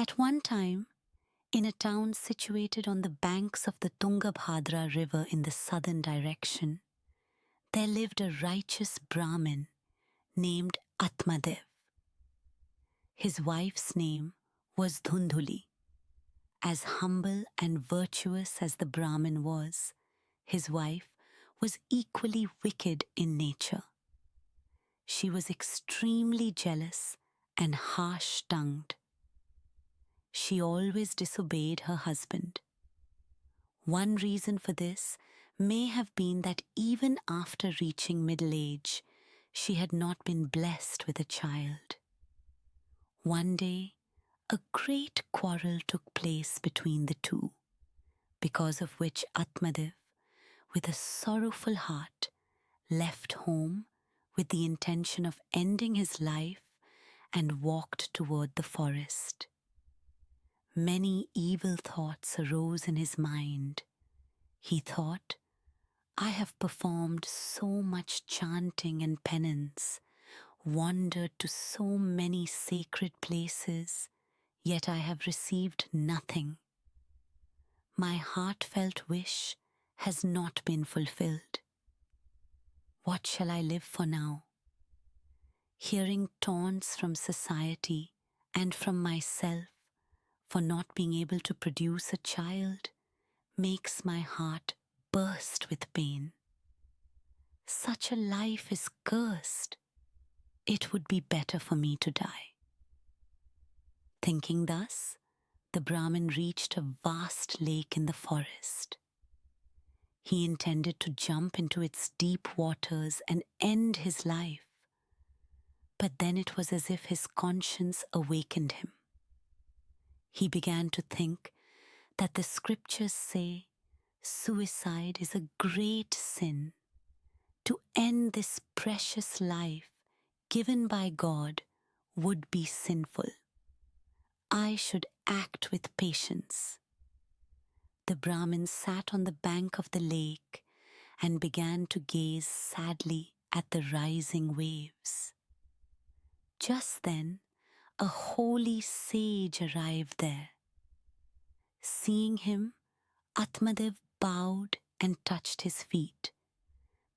At one time, in a town situated on the banks of the Tungabhadra river in the southern direction, there lived a righteous Brahmin named Atmadev. His wife's name was Dhundhuli. As humble and virtuous as the Brahmin was, his wife was equally wicked in nature. She was extremely jealous and harsh-tongued. She always disobeyed her husband. One reason for this may have been that even after reaching middle age, she had not been blessed with a child. One day, a great quarrel took place between the two, because of which Atmadev, with a sorrowful heart, left home with the intention of ending his life and walked toward the forest. Many evil thoughts arose in his mind. He thought, I have performed so much chanting and penance, wandered to so many sacred places, yet I have received nothing. My heartfelt wish has not been fulfilled. What shall I live for now? Hearing taunts from society and from myself for not being able to produce a child makes my heart burst with pain. Such a life is cursed. It would be better for me to die. Thinking thus, the Brahmin reached a vast lake in the forest. He intended to jump into its deep waters and end his life. But then it was as if his conscience awakened him. He began to think that the scriptures say suicide is a great sin. To end this precious life given by God would be sinful. I should act with patience. The Brahmin sat on the bank of the lake and began to gaze sadly at the rising waves. Just then, a holy sage arrived there. Seeing him, Atmadev bowed and touched his feet.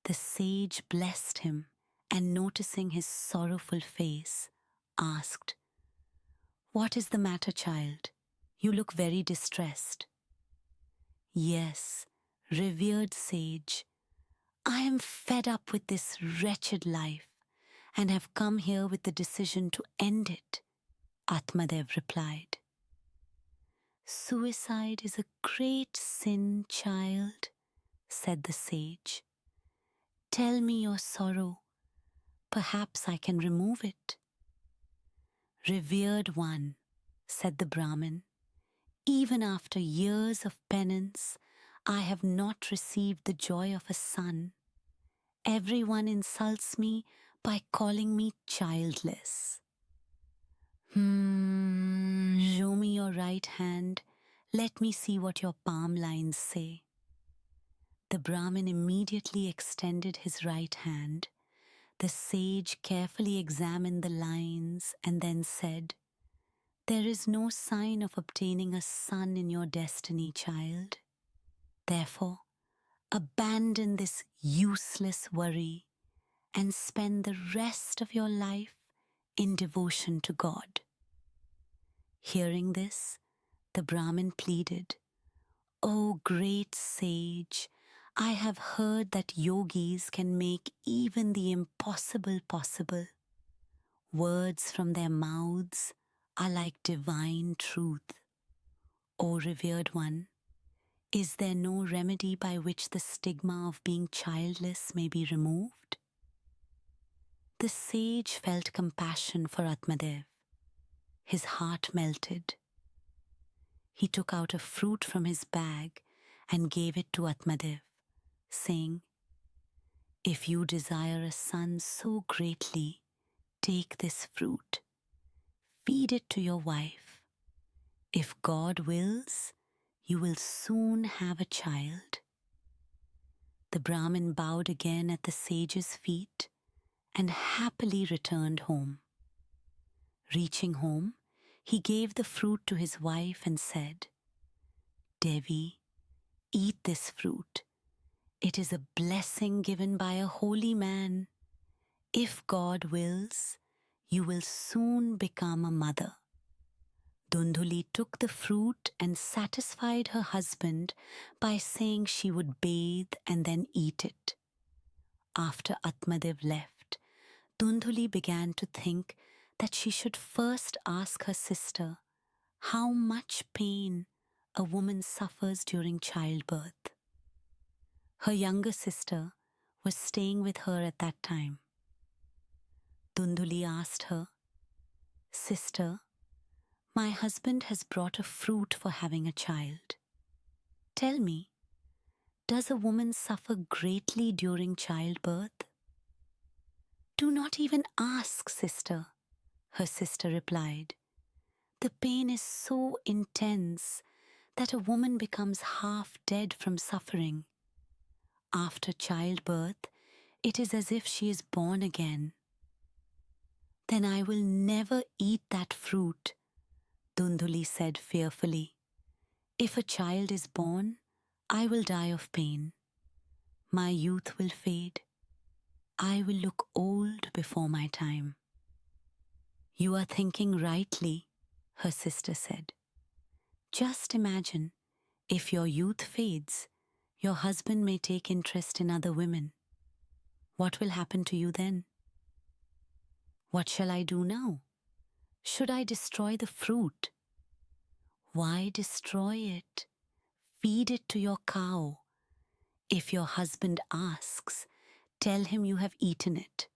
The sage blessed him and, noticing his sorrowful face, asked, What is the matter, child? You look very distressed. Yes, revered sage, I am fed up with this wretched life and have come here with the decision to end it, Atmadev replied. Suicide is a great sin, child, said the sage. Tell me your sorrow. Perhaps I can remove it. Revered one, said the Brahmin, even after years of penance, I have not received the joy of a son. Everyone insults me by calling me childless. Show me your right hand. Let me see what your palm lines say. The Brahmin immediately extended his right hand. The sage carefully examined the lines and then said, There is no sign of obtaining a son in your destiny, child. Therefore, abandon this useless worry and spend the rest of your life in devotion to God. Hearing this, the Brahmin pleaded, O great sage, I have heard that yogis can make even the impossible possible. Words from their mouths are like divine truth. O revered one, is there no remedy by which the stigma of being childless may be removed? The sage felt compassion for Atmadev. His heart melted. He took out a fruit from his bag and gave it to Atmadev, saying, If you desire a son so greatly, take this fruit. Feed it to your wife. If God wills, you will soon have a child. The Brahmin bowed again at the sage's feet and happily returned home. Reaching home, he gave the fruit to his wife and said, "Devi, eat this fruit. It is a blessing given by a holy man. If God wills, you will soon become a mother." Dhundhuli took the fruit and satisfied her husband by saying she would bathe and then eat it. After Atmadev left, Dhundhuli began to think that she should first ask her sister how much pain a woman suffers during childbirth. Her younger sister was staying with her at that time. Dhundhuli asked her, "Sister, my husband has brought a fruit for having a child. Tell me, does a woman suffer greatly during childbirth?" "Do not even ask, sister," her sister replied. "The pain is so intense that a woman becomes half dead from suffering. After childbirth, it is as if she is born again." "Then I will never eat that fruit," Dhundhuli said fearfully. "If a child is born, I will die of pain. My youth will fade. I will look old before my time." "You are thinking rightly," her sister said. "Just imagine, if your youth fades, your husband may take interest in other women. What will happen to you then?" "What shall I do now? Should I destroy the fruit?" "Why destroy it? Feed it to your cow. If your husband asks, tell him you have eaten it."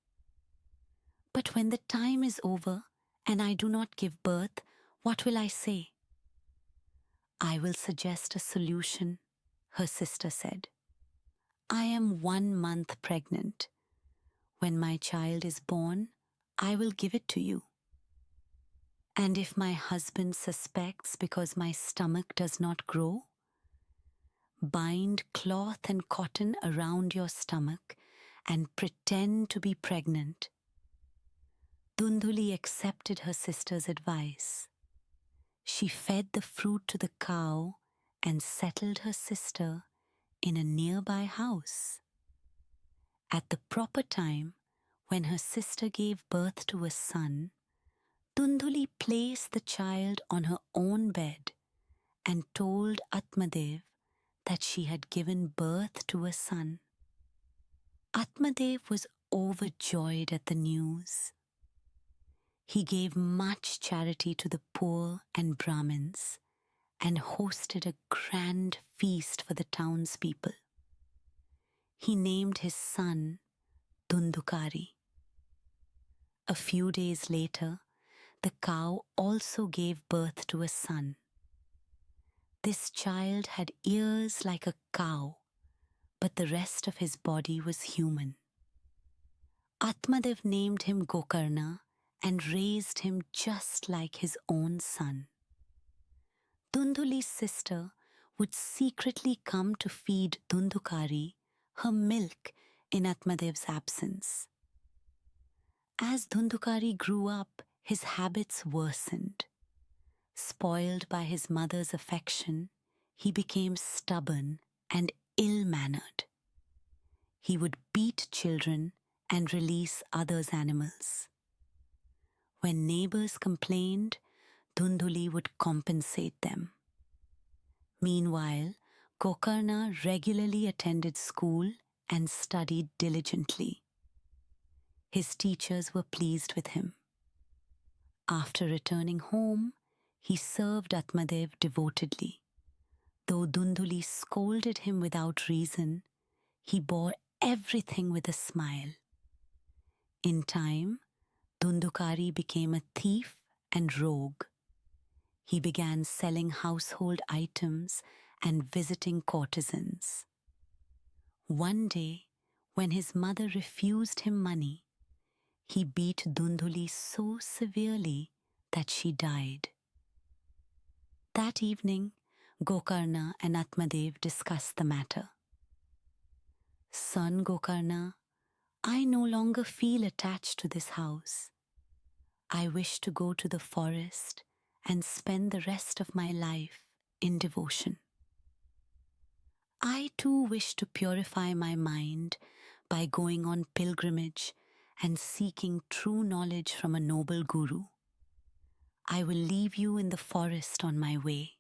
"But when the time is over and I do not give birth, what will I say?" "I will suggest a solution," her sister said. "I am 1 month pregnant. When my child is born, I will give it to you. And if my husband suspects because my stomach does not grow, bind cloth and cotton around your stomach and pretend to be pregnant." Dhundhuli accepted her sister's advice. She fed the fruit to the cow and settled her sister in a nearby house. At the proper time, when her sister gave birth to a son, Dhundhuli placed the child on her own bed and told Atmadev that she had given birth to a son. Atmadev was overjoyed at the news. He gave much charity to the poor and Brahmins and hosted a grand feast for the townspeople. He named his son Dhundhkari. A few days later, the cow also gave birth to a son. This child had ears like a cow, but the rest of his body was human. Atmadev named him Gokarna and raised him just like his own son. Dhundhuli's sister would secretly come to feed Dhundhkari her milk in Atmadev's absence. As Dhundhkari grew up, his habits worsened. Spoiled by his mother's affection, he became stubborn and ill-mannered. He would beat children and release others' animals. When neighbors complained, Dhundhuli would compensate them. Meanwhile, Gokarna regularly attended school and studied diligently. His teachers were pleased with him. After returning home, he served Atmadev devotedly. Though Dhundhuli scolded him without reason, he bore everything with a smile. In time, Dhundhkari became a thief and rogue. He began selling household items and visiting courtesans. One day, when his mother refused him money, he beat Dhundhuli so severely that she died. That evening, Gokarna and Atmadev discussed the matter. "Son Gokarna, I no longer feel attached to this house. I wish to go to the forest and spend the rest of my life in devotion. I too wish to purify my mind by going on pilgrimage and seeking true knowledge from a noble guru. I will leave you in the forest on my way.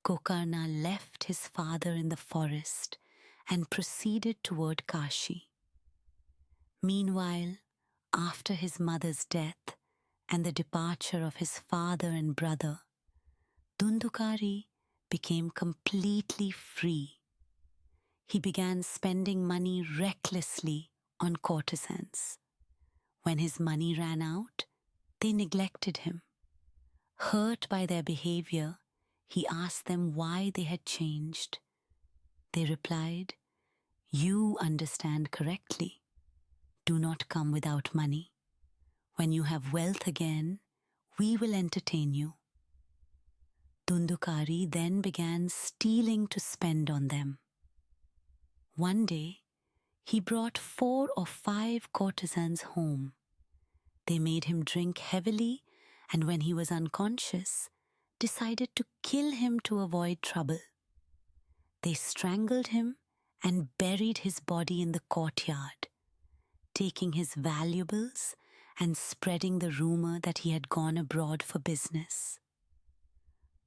Gokarna left his father in the forest and proceeded toward Kashi. Meanwhile, after his mother's death and the departure of his father and brother, Dhundhkari became completely free. He began spending money recklessly on courtesans. When his money ran out, they neglected him. Hurt by their behavior, he asked them why they had changed. They replied, "You understand correctly. Do not come without money. When you have wealth again, we will entertain you." Dhundhkari then began stealing to spend on them. One day, he brought 4 or 5 courtesans home. They made him drink heavily, and when he was unconscious, decided to kill him to avoid trouble. They strangled him and buried his body in the courtyard, taking his valuables and spreading the rumor that he had gone abroad for business.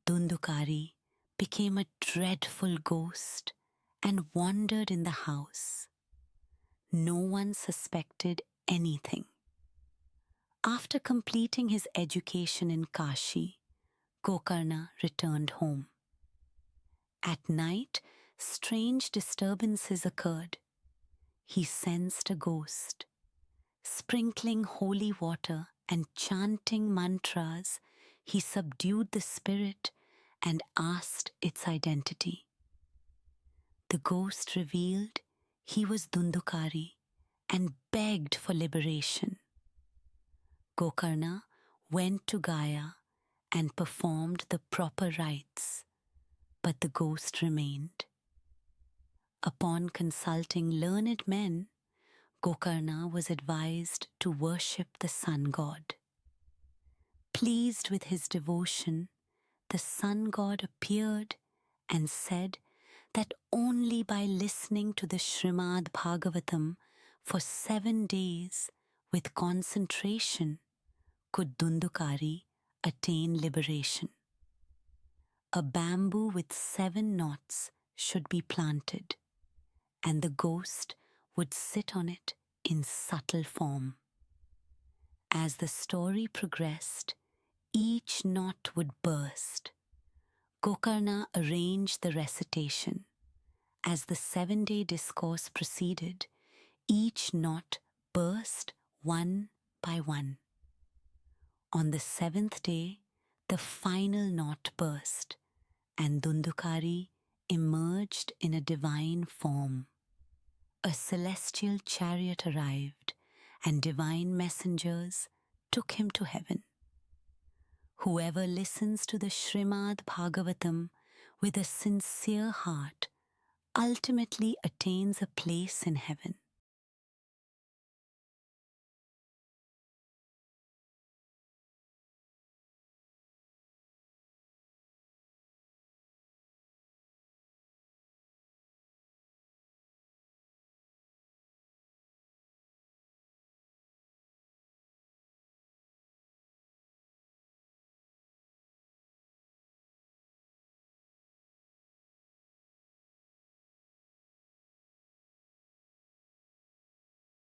Dhundhkari became a dreadful ghost and wandered in the house. No one suspected anything. After completing his education in Kashi, Gokarna returned home. At night, strange disturbances occurred. He sensed a ghost. Sprinkling holy water and chanting mantras, he subdued the spirit and asked its identity. The ghost revealed he was Dhundhkari and begged for liberation. Gokarna went to Gaya and performed the proper rites, but the ghost remained. Upon consulting learned men, Gokarna was advised to worship the sun god. Pleased with his devotion, the sun god appeared and said that only by listening to the Shrimad Bhagavatam for 7 days with concentration could Dhundhkari attain liberation. A bamboo with 7 knots should be planted, and the ghost would sit on it in subtle form. As the story progressed, each knot would burst. Gokarna arranged the recitation. As the 7-day discourse proceeded, each knot burst one by one. On the 7th day, the final knot burst, and Dhundhkari emerged in a divine form. A celestial chariot arrived, and divine messengers took him to heaven. Whoever listens to the Shrimad Bhagavatam with a sincere heart ultimately attains a place in heaven.